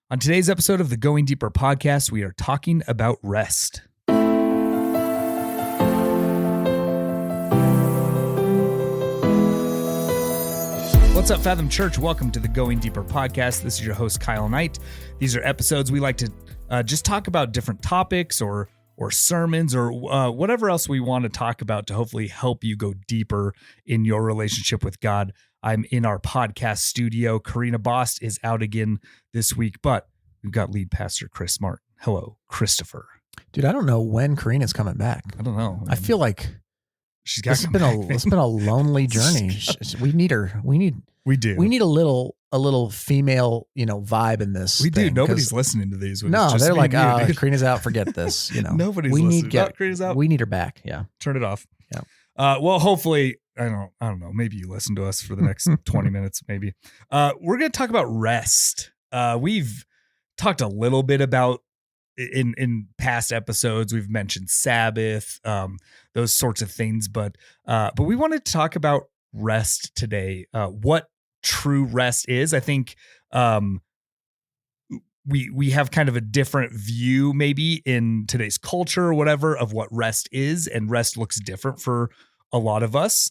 On today's episode of the Going Deeper podcast, we are talking about rest. What's up, Fathom Church? Welcome to the Going Deeper podcast. This is your host, Kyle Knight. These are episodes we like to just talk about different topics or sermons or whatever else we want to talk about to hopefully help you go deeper in your relationship with God. I'm in our podcast studio. Karina Bost is out again this week, but we've got lead pastor Chris Martin. Hello, Christopher. Dude, I don't know when Karina's coming back. I don't know. I feel like she's got it's been a lonely journey. We need her. We need a little female, vibe in this. We do. Nobody's listening to these. No, they're like, Karina's out. Forget this. Nobody's listening. Karina's out. We need her back. Yeah. Turn it off. Yeah. Well, hopefully, I don't know. Maybe you listen to us for the next 20 minutes. Maybe. We're going to talk about rest. We've talked a little bit about in past episodes. We've mentioned Sabbath, those sorts of things, but we wanted to talk about rest today. What true rest is. I think we have kind of a different view maybe in today's culture or whatever of what rest is, and rest looks different for a lot of us.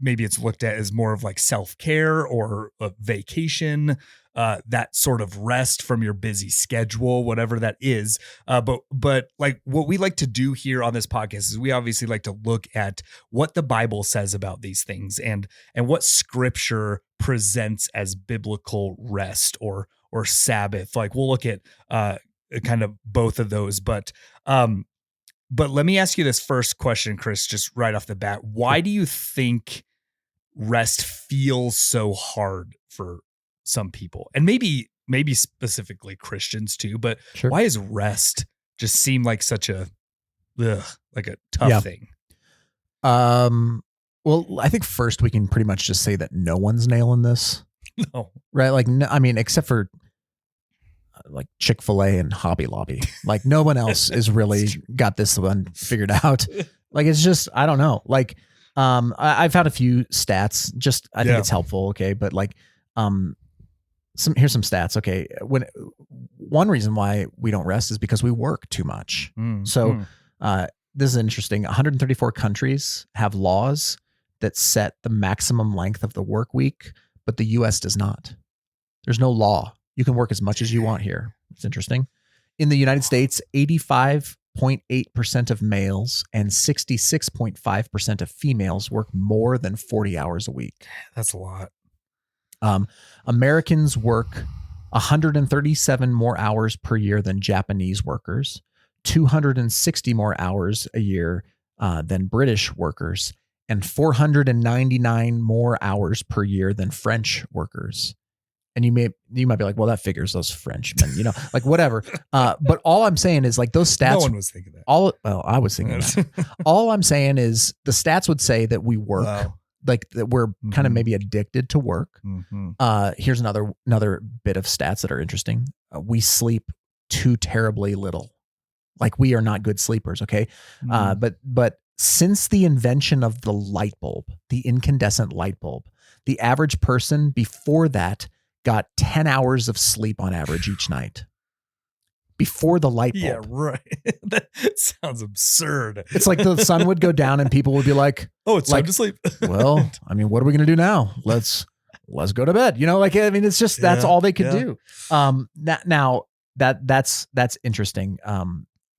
Maybe it's looked at as more of like self-care or a vacation, that sort of rest from your busy schedule, whatever that is. But like what we like to do here on this podcast is we obviously like to look at what the Bible says about these things and what Scripture presents as biblical rest or Sabbath. Like we'll look at kind of both of those, but let me ask you this first question, Chris, just right off the bat. Why do you think rest feels so hard for some people? And maybe specifically Christians too, but sure. Why does rest just seem like such a tough thing? Well, I think first we can pretty much just say that no one's nailing this. No. Right? Like, no, I mean, except for like Chick-fil-A and Hobby Lobby. Like no one else is really got this one figured out. Like, it's just, I don't know. Like, I found a few stats, I think it's helpful. Okay. But like, here's some stats. Okay. One reason why we don't rest is because we work too much. This is interesting. 134 countries have laws that set the maximum length of the work week, but the US does not. There's no law. You can work as much as you want here. It's interesting. In the United States, 85.8% of males and 66.5% of females work more than 40 hours a week. That's a lot. Americans work 137 more hours per year than Japanese workers, 260 more hours a year than British workers, and 499 more hours per year than French workers. And you might be like, well, that figures those Frenchmen, like whatever. But all I'm saying is like those stats. No one was thinking that. I was thinking that. All I'm saying is the stats would say that we work, like that we're kind of maybe addicted to work. Here's another bit of stats that are interesting. We sleep too terribly little. Like we are not good sleepers. Okay. But since the invention of the light bulb, the incandescent light bulb, the average person before that got 10 hours of sleep on average each night before the light bulb. Yeah, right. That sounds absurd. It's like the sun would go down and people would be like, oh, it's time to sleep. Well, I mean, what are we going to do now? Let's go to bed. It's just, that's all they could do. Now that's interesting.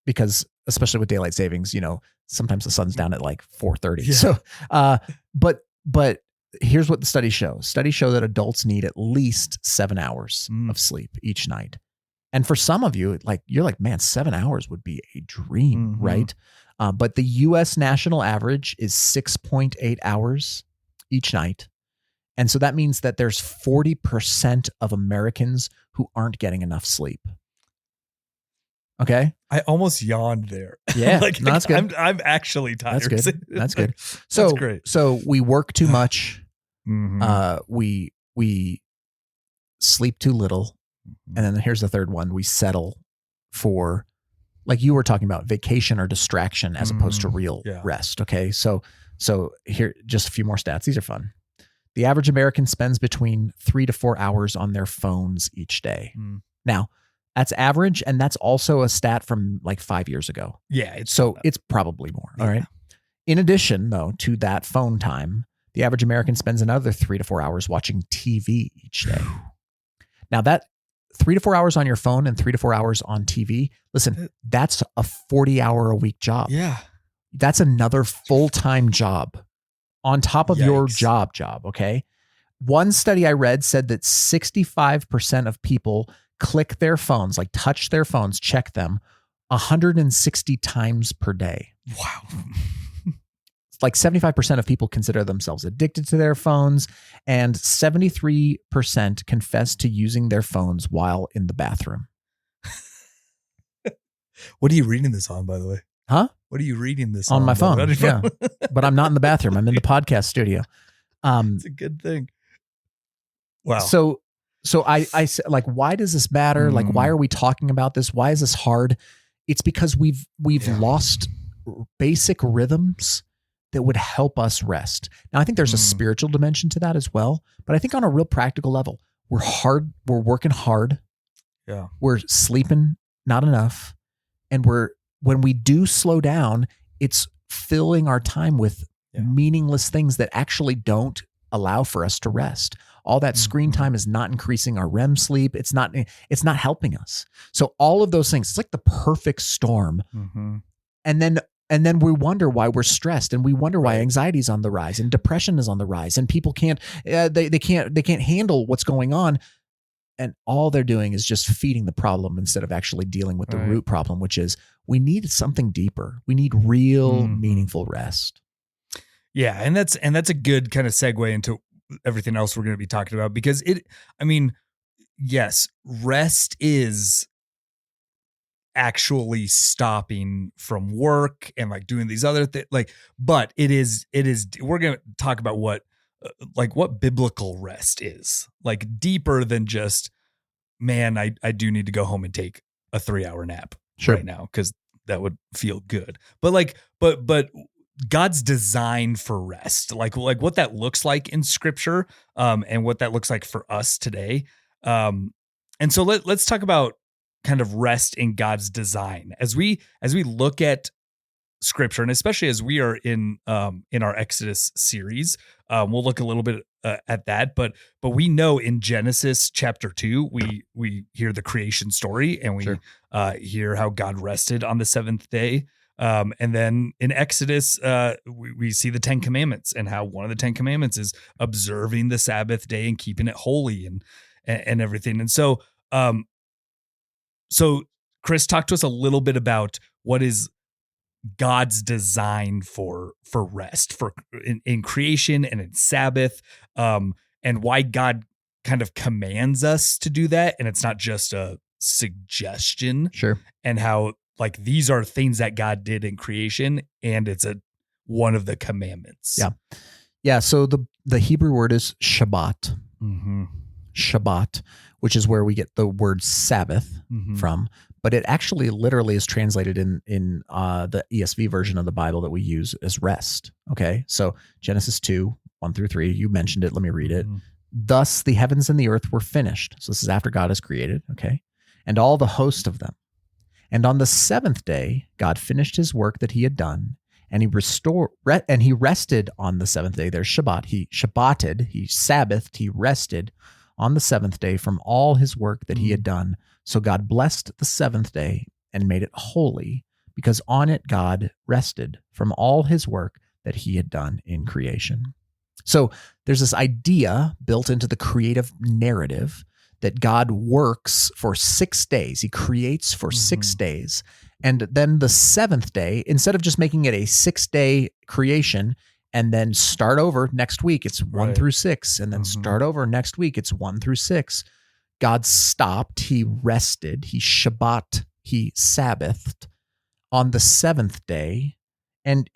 Because especially with daylight savings, sometimes the sun's down at like 4:30. Yeah. So, but here's what the studies show. Studies show that adults need at least 7 hours of sleep each night. And for some of you, like you're like, man, 7 hours would be a dream, right? But the US national average is 6.8 hours each night. And so that means that there's 40% of Americans who aren't getting enough sleep. Okay. I almost yawned there. Yeah. No, that's good. I'm actually tired. That's good. That's good. So, that's great. So we work too much. We sleep too little. And then here's the third one. We settle for, like you were talking about, vacation or distraction as opposed to real rest. Okay. So here, just a few more stats. These are fun. The average American spends between 3 to 4 hours on their phones each day. Now, that's average, and that's also a stat from like 5 years ago. Yeah. It's probably more. All right. In addition, though, to that phone time, the average American spends another 3 to 4 hours watching TV each day. Now, that 3 to 4 hours on your phone and 3 to 4 hours on TV, listen, that's a 40-hour-a-week job. Yeah. That's another full-time job on top of your job, okay? One study I read said that 65% of people click their phones, like touch their phones, check them 160 times per day. Wow. Like 75% of people consider themselves addicted to their phones, and 73% confess to using their phones while in the bathroom. What are you reading this on, by the way? Huh? What are you reading this on my phone? Yeah. But I'm not in the bathroom. I'm in the podcast studio. It's a good thing. Wow. So I said, like, why does this matter? Like, why are we talking about this? Why is this hard? It's because we've lost basic rhythms that would help us rest. Now, I think there's a spiritual dimension to that as well, but I think on a real practical level, we're working hard. Yeah. We're sleeping not enough. And when we do slow down, it's filling our time with meaningless things that actually don't allow for us to rest. All that screen time is not increasing our REM sleep. It's not helping us. So all of those things, it's like the perfect storm. Mm-hmm. And then we wonder why we're stressed, and we wonder why anxiety is on the rise and depression is on the rise, and people can't handle what's going on. And all they're doing is just feeding the problem instead of actually dealing with the root problem, which is we need something deeper. We need real meaningful rest. Yeah. And that's a good kind of segue into everything else we're going to be talking about, because yes, rest is actually stopping from work and like doing these other things, but it is, we're going to talk about what biblical rest is, like deeper than just, man, I do need to go home and take a 3-hour nap right now, because that would feel good. But but God's design for rest, like what that looks like in scripture, and what that looks like for us today. And so let's talk about kind of rest in God's design as we look at scripture, and especially as we are in our Exodus series. We'll look a little bit at that, but we know in Genesis chapter 2, we hear the creation story, and we hear how God rested on the seventh day. And then in Exodus, we see the 10 Commandments, and how one of the 10 Commandments is observing the Sabbath day and keeping it holy and everything. And so Chris, talk to us a little bit about what is God's design for rest, in creation and in Sabbath, and why God kind of commands us to do that, and it's not just a suggestion. Sure. And how like these are things that God did in creation, and it's one of the commandments. Yeah. Yeah. So the Hebrew word is Shabbat. Mm-hmm. Shabbat, which is where we get the word Sabbath from, but it actually literally is translated in the ESV version of the Bible that we use as rest. Okay. So Genesis 2:1-3, you mentioned it. Let me read it. Thus the heavens and the earth were finished. So this is after God has created. Okay. And all the host of them. And on the seventh day, God finished his work that he had done, and he rested on the seventh day. There's Shabbat. He Shabbated, he Sabbathed, he rested on the seventh day from all his work that he had done. So God blessed the seventh day and made it holy, because on it God rested from all his work that he had done in creation. So there's this idea built into the creative narrative that God works for 6 days. He creates for 6 days. And then the seventh day, instead of just making it a 6-day creation and then start over next week, it's 1 through 6, and then start over next week, it's 1 through 6. God stopped, he rested, he Shabbat, he Sabbathed on the seventh day. And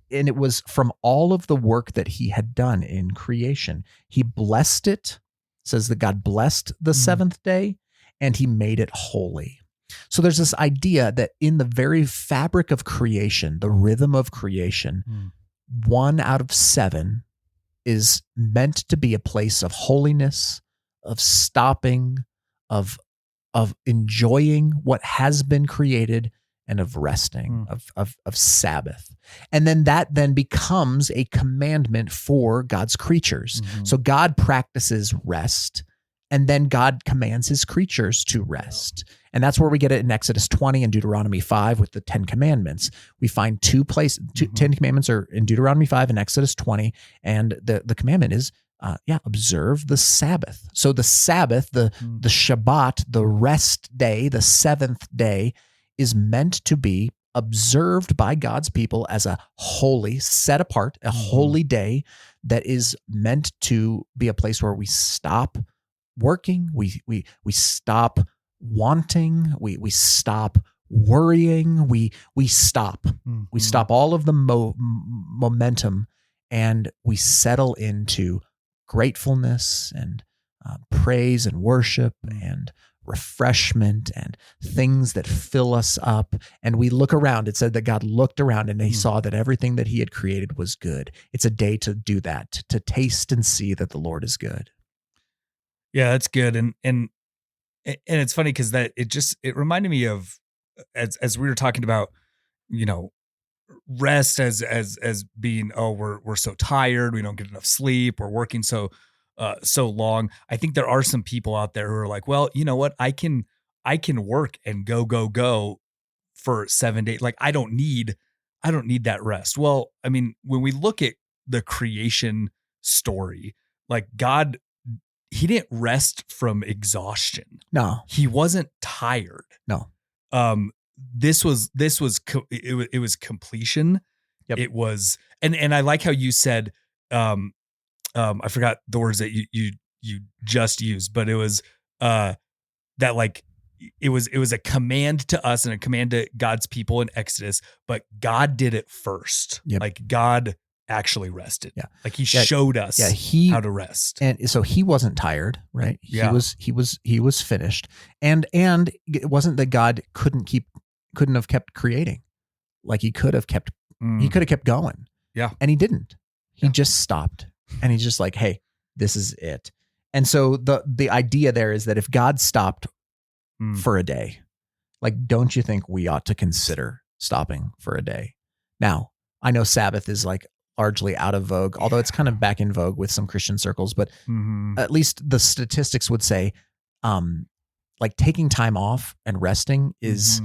it was from all of the work that he had done in creation. He blessed it. It says that God blessed the seventh day, and he made it holy. So there's this idea that in the very fabric of creation, the rhythm of creation, 1 out of 7 is meant to be a place of holiness, of stopping, of of enjoying what has been created and of resting, of Sabbath. And then that then becomes a commandment for God's creatures. So God practices rest, and then God commands his creatures to rest. And that's where we get it in Exodus 20 and Deuteronomy 5 with the 10 commandments. We find 10 commandments are in Deuteronomy 5 and Exodus 20. And the commandment is, observe the Sabbath. So the Sabbath, the Shabbat, the rest day, the seventh day is meant to be observed by God's people as a holy, set apart, a holy day that is meant to be a place where we stop working, we stop wanting, we stop worrying, we stop. We stop all of the momentum, and we settle into gratefulness and praise and worship and refreshment and things that fill us up. And we look around. It said that God looked around and he saw that everything that he had created was good. It's a day to do that, to taste and see that the Lord is good. Yeah, that's good. And it's funny because it reminded me of, as we were talking about, rest as being, we're so tired, we don't get enough sleep, we're working so long. I think there are some people out there who are like, well, you know what, I can work and go for 7 days. Like I don't need that rest. Well, I mean, when we look at the creation story, like God, he didn't rest from exhaustion. No, he wasn't tired. No. This was completion. Yep. It was, and I like how you said, I forgot the words that you just used, but it was that like it was a command to us and a command to God's people in Exodus, but God did it first. Yep. Like God actually rested. Yeah. Like he showed us how to rest. And so he wasn't tired, right? Yeah. He was finished. And it wasn't that God couldn't have kept creating. Like he could have kept going. Yeah. And he didn't. He just stopped. And he's just like, hey, this is it. And so the idea there is that if God stopped for a day, like, don't you think we ought to consider stopping for a day? Now, I know Sabbath is like largely out of vogue, although it's kind of back in vogue with some Christian circles, but at least the statistics would say, like taking time off and resting is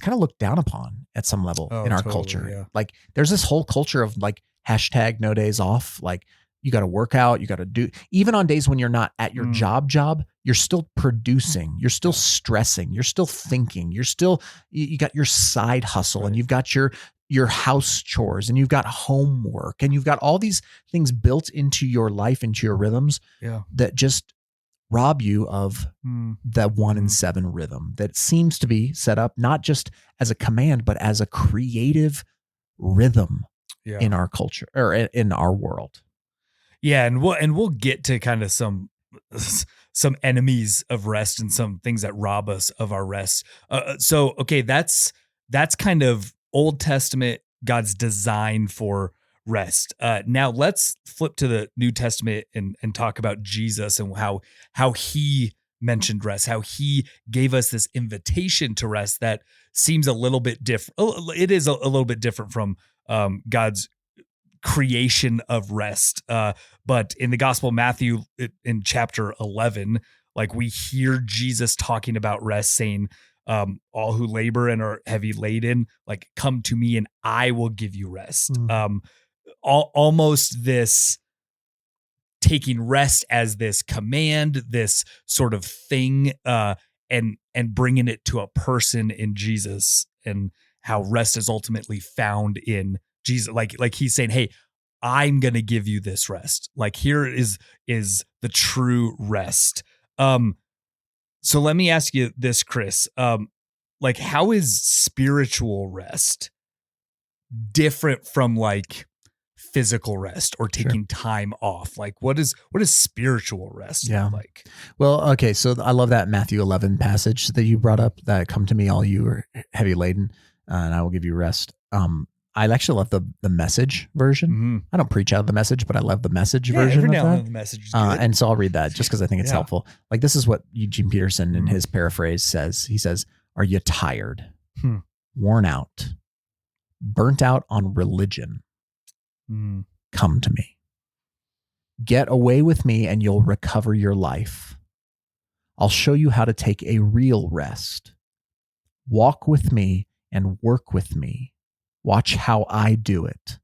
kind of looked down upon at some level in our culture. Yeah. Like there's this whole culture of like hashtag no days off. Like you got to work out, you got to do, even on days when you're not at your job, you're still producing, you're still stressing, you're still thinking, you got your side hustle and you've got your house chores and you've got homework and you've got all these things built into your life, into your rhythms that just rob you of the 1 in 7 rhythm that seems to be set up not just as a command, but as a creative rhythm in our culture or in our world. Yeah. And we'll get to kind of some enemies of rest and some things that rob us of our rest. So, okay, that's kind of Old Testament, God's design for rest. Now let's flip to the New Testament and talk about Jesus and how he mentioned rest, how he gave us this invitation to rest that seems a little bit different. It is a little bit different from God's creation of rest. But in the Gospel of Matthew, in chapter 11, like we hear Jesus talking about rest, saying, all who labor and are heavy laden, like come to me and I will give you rest. Almost this taking rest as this command, this sort of thing, and bringing it to a person in Jesus, and how rest is ultimately found in Jesus. Like he's saying, hey, I'm going to give you this rest. Like here is the true rest. So let me ask you this, Chris. Like how is spiritual rest different from like physical rest or taking time off? Like what is spiritual rest like? Well, okay. So I love that Matthew 11 passage that you brought up, that come to me, all you are heavy laden, and I will give you rest. I actually love the Message version. Mm-hmm. I don't preach out of the Message, but I love the Message version every of now and that. then the Message is good. And so I'll read that just because I think it's helpful. Like this is what Eugene Peterson in his paraphrase says. He says, "Are you tired, worn out, burnt out on religion? Come to me. Get away with me and you'll recover your life. I'll show you how to take a real rest. Walk with me and work with me. Watch how I do it.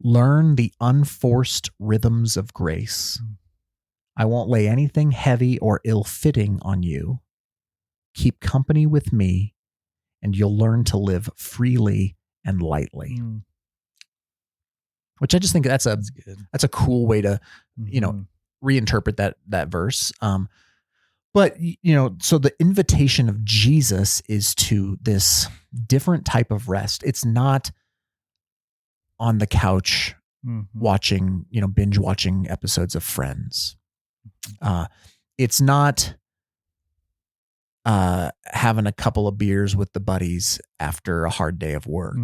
Learn the unforced rhythms of grace. I won't lay anything heavy or ill-fitting on you. Keep company with me and you'll learn to live freely and lightly." Which I just think that's a cool way to, reinterpret that verse. But, so the invitation of Jesus is to this different type of rest. It's not on the couch watching, binge watching episodes of Friends. It's not having a couple of beers with the buddies after a hard day of work.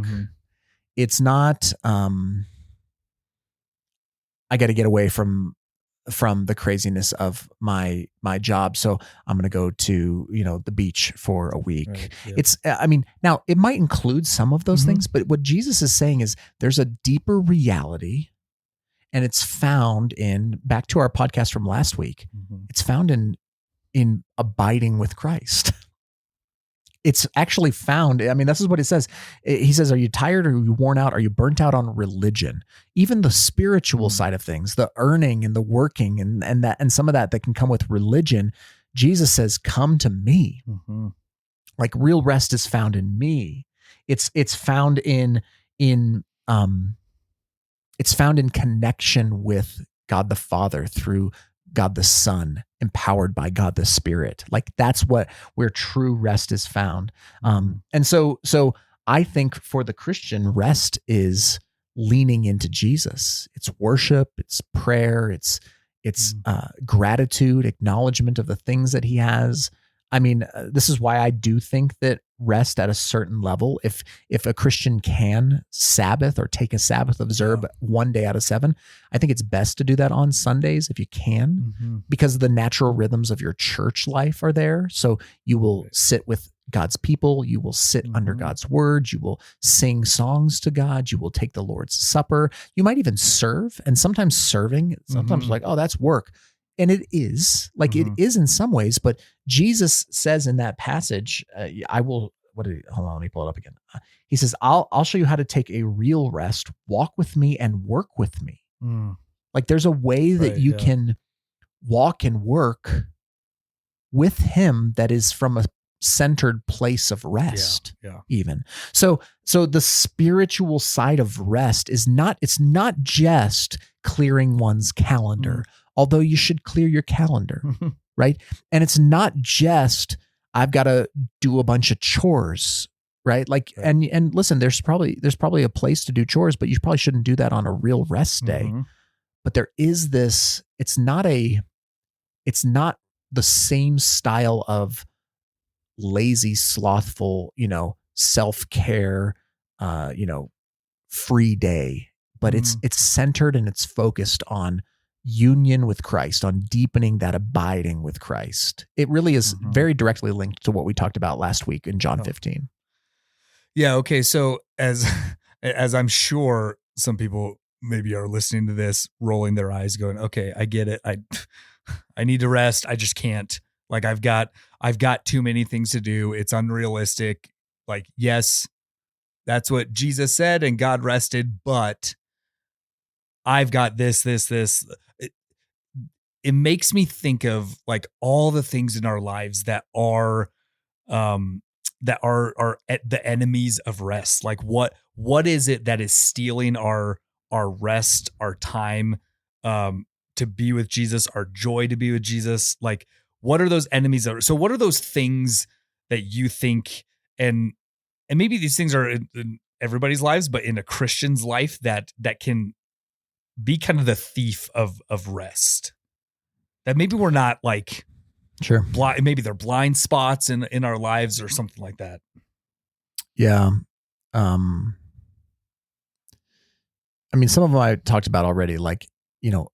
It's not, I got to get away from the craziness of my job. So I'm going to go to, the beach for a week. Right, yeah. It's, now it might include some of those things, but what Jesus is saying is there's a deeper reality, and it's found in, back to our podcast from last week, it's found in abiding with Christ. It's actually found. This is what it says. He says, "Are you tired? Are you worn out? Are you burnt out on religion?" Even the spiritual side of things, the earning and the working and some of that can come with religion. Jesus says, "Come to me." Like real rest is found in me. It's found in connection with God the Father through God the Son, empowered by God the Spirit. Like that's where true rest is found. And so I think for the Christian, rest is leaning into Jesus. It's worship, it's prayer, it's gratitude, acknowledgement of the things that he has. This is why I do think that rest at a certain level, if a Christian can Sabbath or take a Sabbath, observe one day out of 7, I think it's best to do that on Sundays if you can, because the natural rhythms of your church life are there. So you will sit with God's people, you will sit under God's word, you will sing songs to God, you will take the Lord's Supper, you might even serve. And sometimes serving, sometimes like, oh, that's work. And it is it is in some ways, but Jesus says in that passage, hold on, let me pull it up again. He says, I'll show you how to take a real rest, walk with me and work with me. Like there's a way that you can walk and work with him that is from a centered place of rest. Even. So the spiritual side of rest it's not just clearing one's calendar. Although you should clear your calendar, right? And it's not just, I've got to do a bunch of chores, right? And listen, there's probably a place to do chores, but you probably shouldn't do that on a real rest day. But there is this, it's not the same style of lazy, slothful, self-care, free day, but it's centered and it's focused on union with Christ, on deepening that abiding with Christ. It really is very directly linked to what we talked about last week in John 15. Yeah. Okay. So as I'm sure some people maybe are listening to this, rolling their eyes going, okay, I get it. I need to rest. I just can't. Like I've got too many things to do. It's unrealistic. Like, yes, that's what Jesus said and God rested, but I've got this. It makes me think of like all the things in our lives that are the enemies of rest. Like what is it that is stealing our rest, our time to be with Jesus, our joy to be with Jesus? Like what are those enemies? So what are those things that you think, and maybe these things are in everybody's lives, but in a Christian's life that can be kind of the thief of rest? That maybe we're not like, sure, maybe they're blind spots in our lives or something like that. Yeah. I mean, some of them I talked about already, like,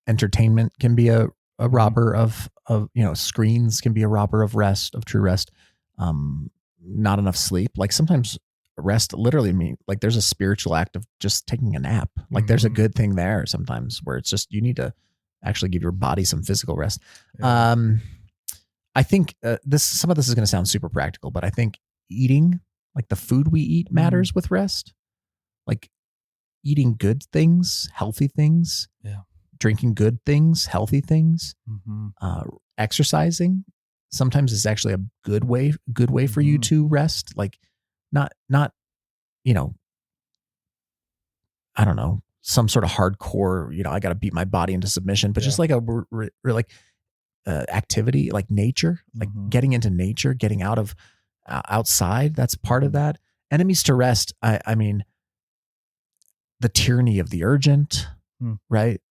entertainment can be a robber of, screens can be a robber of rest, of true rest. Not enough sleep. Like sometimes rest literally mean like there's a spiritual act of just taking a nap. Like there's a good thing there sometimes where it's just, you need to actually give your body some physical rest. Yeah. I think some of this is going to sound super practical, but I think eating, like the food we eat, matters with rest. Like eating good things, healthy things, drinking good things, healthy things, exercising sometimes is actually a good way for you to rest. Like not, I don't know, some sort of hardcore, I got to beat my body into submission, but just like a activity, like nature, like getting into nature, getting out of outside. That's part of that. Enemies to rest. I mean, the tyranny of the urgent, right?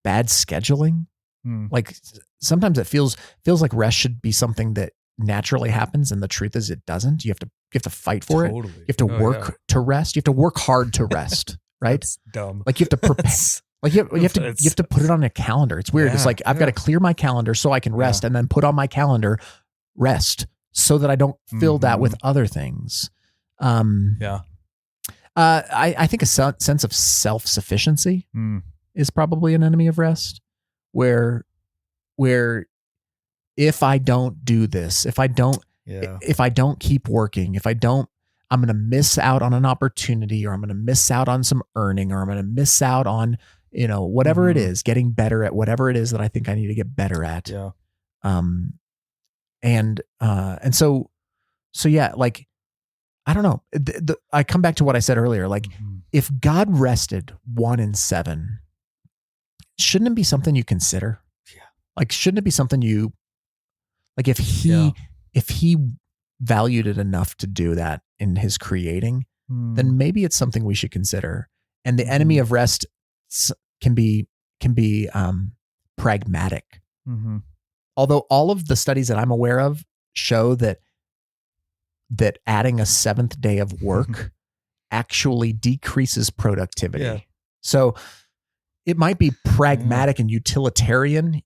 Bad scheduling. Like sometimes it feels like rest should be something that naturally happens, and the truth is it doesn't. You have to fight for it. You have to work to rest. You have to work hard to rest, right? That's dumb. Like you have to prepare. Like you have to put it on a calendar. It's weird. It's like I've got to clear my calendar so I can rest, and then put on my calendar rest so that I don't fill that with other things. I think a sense of self-sufficiency is probably an enemy of rest, where if I don't do this, if I don't keep working, I'm going to miss out on an opportunity, or I'm going to miss out on some earning, or I'm going to miss out on, whatever it is, getting better at whatever it is that I think I need to get better at. Yeah. So yeah, like, I don't know. I come back to what I said earlier. Like if God rested 1 in 7, shouldn't it be something you consider? Yeah. Like, shouldn't it be something you, like if he valued it enough to do that in his creating, then maybe it's something we should consider. And the enemy of rest can be pragmatic. Although all of the studies that I'm aware of show that adding a 7th day of work actually decreases productivity. Yeah. So it might be pragmatic and utilitarian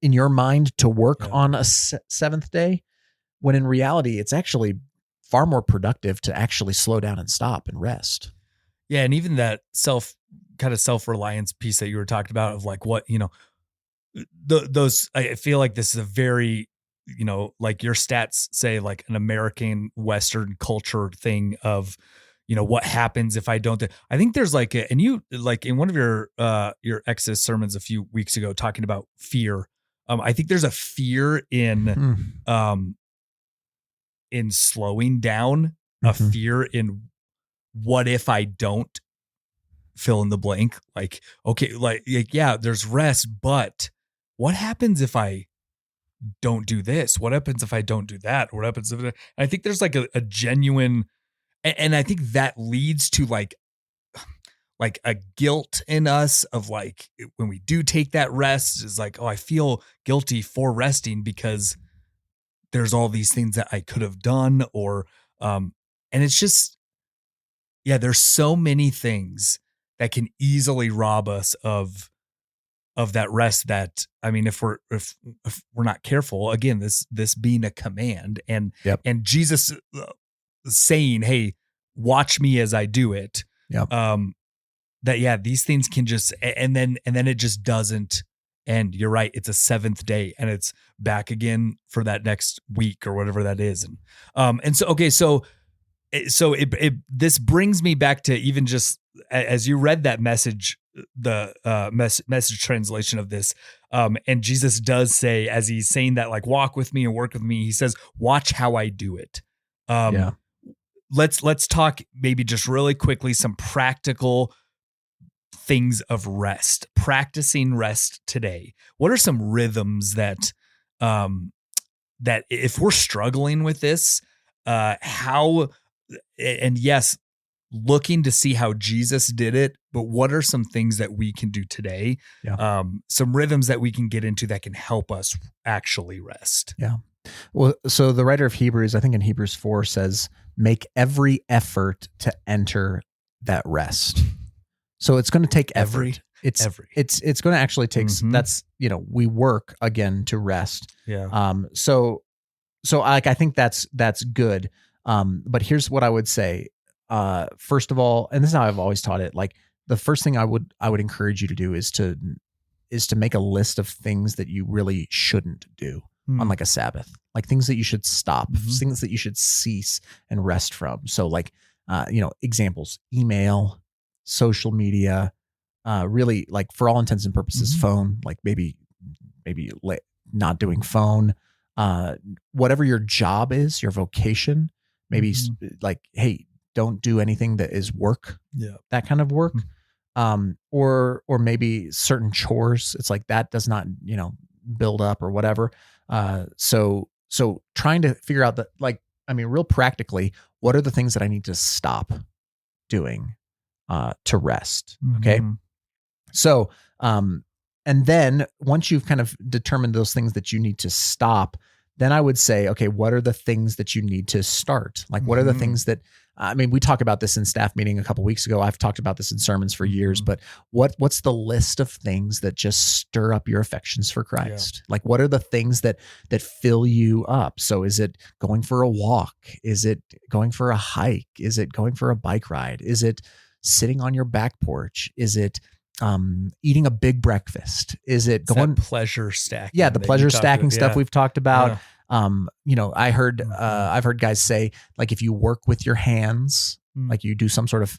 in your mind to work on a 7th day, when in reality, it's actually far more productive to actually slow down and stop and rest. Yeah. And even that self-reliance piece that you were talking about of like what, those, I feel like this is a very, like your stats say, like an American Western culture thing of, what happens if I don't. I think there's like, and you like in one of your Exodus sermons a few weeks ago talking about fear. I think there's a fear in slowing down, a fear in what if I don't fill in the blank? Like, okay, yeah, there's rest, but what happens if I don't do this? What happens if I don't do that? What happens if I think there's like a genuine, and I think that leads to like a guilt in us of like, when we do take that rest, is like, oh, I feel guilty for resting because there's all these things that I could have done, or, and it's just, there's so many things that can easily rob us of that rest that, I mean, if we're not careful, again, this being a command and Jesus saying, hey, watch me as I do it. That, these things can just, and then it just doesn't end. You're right. It's a 7th day and it's back again for that next week or whatever that is. And so, okay. So this brings me back to even just as you read that message, the message translation of this, and Jesus does say, as he's saying that, like, walk with me and work with me, he says, watch how I do it. Let's talk maybe just really quickly some practical things of rest, practicing rest today. What are some rhythms that if we're struggling with this, looking to see how Jesus did it, but what are some things that we can do today? Some rhythms that we can get into that can help us actually rest. Well, so the writer of Hebrews, I think in Hebrews 4 says, make every effort to enter that rest. So it's going to take effort. It's going to actually take, that's, we work again to rest. Yeah. So I think that's good. But here's what I would say. First of all, and this is how I've always taught it. Like the first thing I would encourage you to do is to make a list of things that you really shouldn't do on like a Sabbath, like things that you should stop, things that you should cease and rest from. So like, examples, email, social media, really like for all intents and purposes, phone, like maybe not doing phone, whatever your job is, your vocation, maybe like, hey, don't do anything that is work. Yeah. That kind of work. Or maybe certain chores. It's like that does not, build up or whatever. So trying to figure out that, like, I mean, real practically, what are the things that I need to stop doing, to rest? Okay. So, and then once you've kind of determined those things that you need to stop, then I would say, okay, what are the things that you need to start? Like, what are the things that, I mean, we talked about this in staff meeting a couple of weeks ago. I've talked about this in sermons for years, but what's the list of things that just stir up your affections for Christ? Yeah. Like, what are the things that fill you up? So is it going for a walk? Is it going for a hike? Is it going for a bike ride? Is it sitting on your back porch? Is it eating a big breakfast? Is it going pleasure stacking? Yeah, the pleasure stacking stuff we've talked about. Yeah. I've heard guys say, like, if you work with your hands, like you do some sort of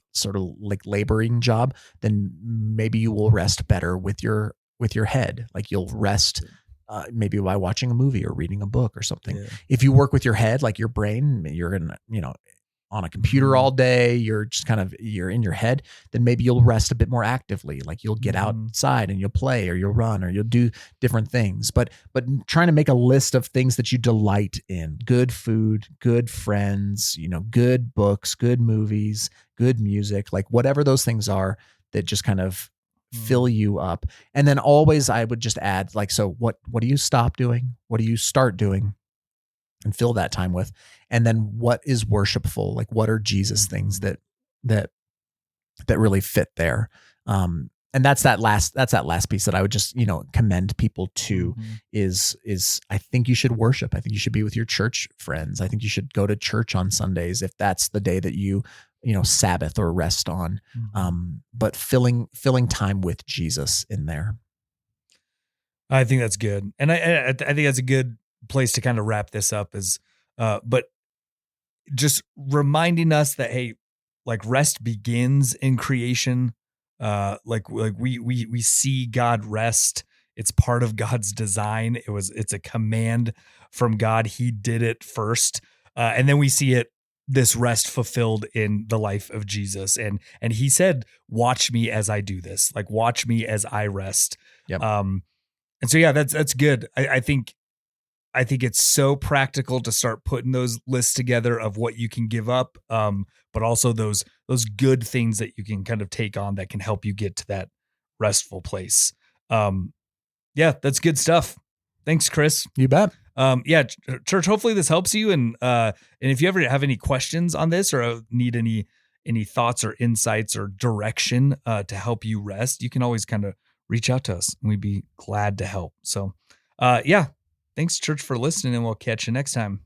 like laboring job, then maybe you will rest better with your head. Like you'll rest maybe by watching a movie or reading a book or something. Yeah. If you work with your head, like your brain, you're gonna, on a computer all day, you're just you're in your head, then maybe you'll rest a bit more actively. Like you'll get outside and you'll play or you'll run or you'll do different things, but trying to make a list of things that you delight in: good food, good friends, good books, good movies, good music, like whatever those things are that just kind of fill you up. And then always I would just add, like, so what do you stop doing? What do you start doing? And fill that time with. And then what is worshipful? Like, what are Jesus things that really fit there? And that's that last piece that I would just, commend people to is I think you should worship. I think you should be with your church friends. I think you should go to church on Sundays if that's the day that you Sabbath or rest on. But filling time with Jesus in there. I think that's good. And I think that's a good place to kind of wrap this up is, but just reminding us that, hey, like rest begins in creation. Like we see God rest. It's part of God's design. It's a command from God. He did it first. And then we see this rest fulfilled in the life of Jesus. And he said, watch me as I do this, like watch me as I rest. Yep. And so, yeah, that's good. I think it's so practical to start putting those lists together of what you can give up, but also those good things that you can kind of take on that can help you get to that restful place. Yeah, that's good stuff. Thanks, Chris. You bet. Yeah, church, hopefully this helps you. And if you ever have any questions on this or need any thoughts or insights or direction to help you rest, you can always kind of reach out to us and we'd be glad to help. So, yeah. Thanks, church, for listening, and we'll catch you next time.